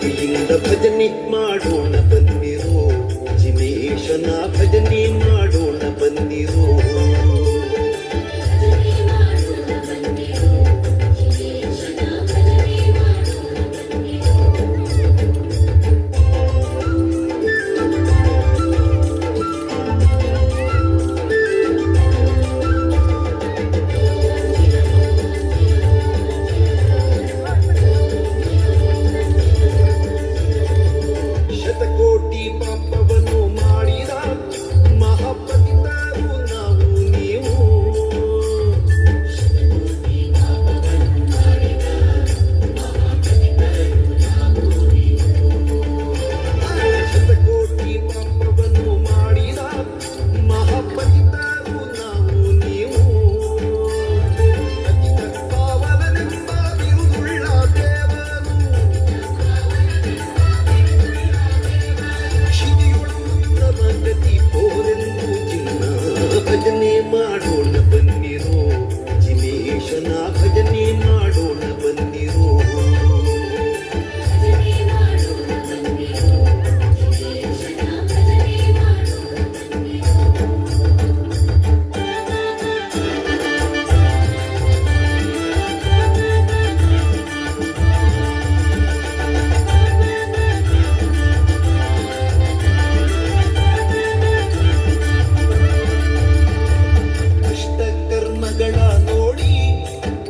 ಭಕ್ತಿಯಿಂದ ಭಜನೆ ಮಾಡೋಣ ಬಂದಿರೋ, ಜಿನೇಶನ ಭಜನೆ ಮಾಡೋಣ ಬಂದಿರೋ. ಶತಕೋಟಿ ಪಾಪವನ್ನು ಮಾಡಿದ ಮಹಾಪತಿತರು ನಾವು ನೀವು. ಶತಕೋಟಿ ಪಾಪವನ್ನು ಮಾಡಿದ ಮಹಾಪತಿತರು ನಾವು ನೀವು. ಪತಿತ ಪಾವನನೆಂಬ ಬಿರುದುಳ್ಳ ದೇವರು, ಗತಿ ಪೋರೆಂದು ಚಿನ್ನ ಭಜನೆ ಮಾಡೋಣ ಬನ್ನಿರೋ, ಜಿನೇಶನ ಭಜನೆ ಮಾಡೋಣ ಬನ್ನಿರೋ. ಕರ್ಮಗಳ ನೋಡಿ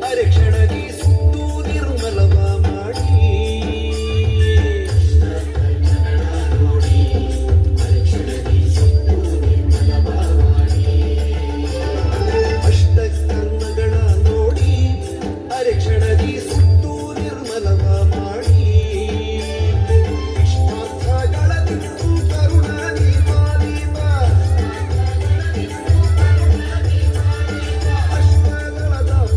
ಅರೆಕ್ಷಣದಿ ಸುಟ್ಟು ನಿರ್ಮಲವ ಮಾಡಿ. ಅಷ್ಟ ಕರ್ಮಗಳ ನೋಡಿ ಅರೆಕ್ಷಣದಿ ಸುಟ್ಟು ನಿರ್ಮಲವ ಮಾಡಿ. ಇಷ್ಟಾರ್ಥಗಳ ಬಿಟ್ಟು ಕರುಣಾನಿ ಮಾಲಿವ,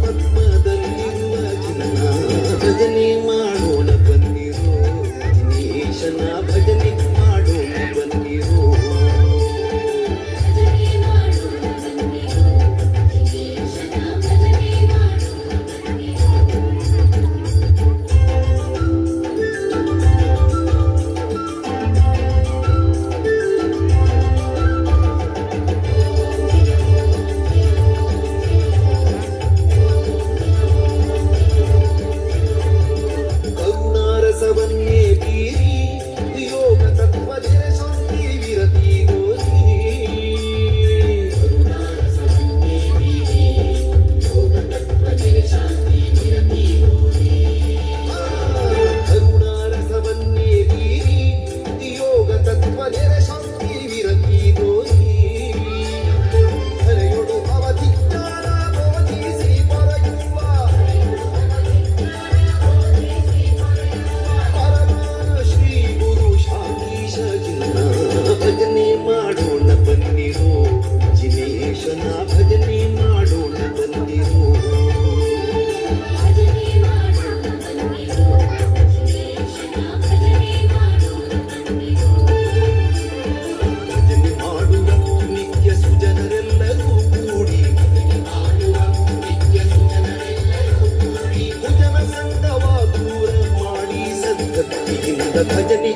ಪದ್ಮದಲ್ಲಿರುವ ಚಿನ್ನ ಭಜನೆ ಮಾಡೋಣ ಬನ್ನಿರೋ, ಜಿನೇಶನ ಭಜನೆ ಮಾಡೋಣ ಬನ್ನಿರೋ. ಕರುಣಾರಸವನ್ನೇ ಬೀರಿ ಯೋಗ ತತ್ವದ ಶಾಂತಿ ವಿರತಿ ಗೋರಿ. ಕರುಣಾರಸವನ್ನೇ ಬೀರಿ ಯೋಗ ತತ್ವದ ಶಾಂತಿ ವಿರತಿ ಗೋರಿ. ಹರೆಯೊಡು ಅವಧಿಜ್ಞಾನ ಬೋಧಿಸಿ ಪರಯುವ ಶ್ರೀ ಗುರು ಶಾಂತೀಶ ಚಿನ್ನ ಭಜನೆ ಮಾಡೋಣ ಬನ್ನಿರೋ, ಜಿನೇಶನ ಭಜನೆ ಮಾಡೋಣ ಬನ್ನಿರೋ. ಭಜನೆ ಮಾಡುವ ನಿತ್ಯ ಸುಜನರೆಲ್ಲರೂ ಕೂಡಿ, ಭಜನ ಸಂಗವ ದೂರ ಮಾಡಿ ಸದ್ಭಕ್ತಿಯಿಂದ ಭಜನೆ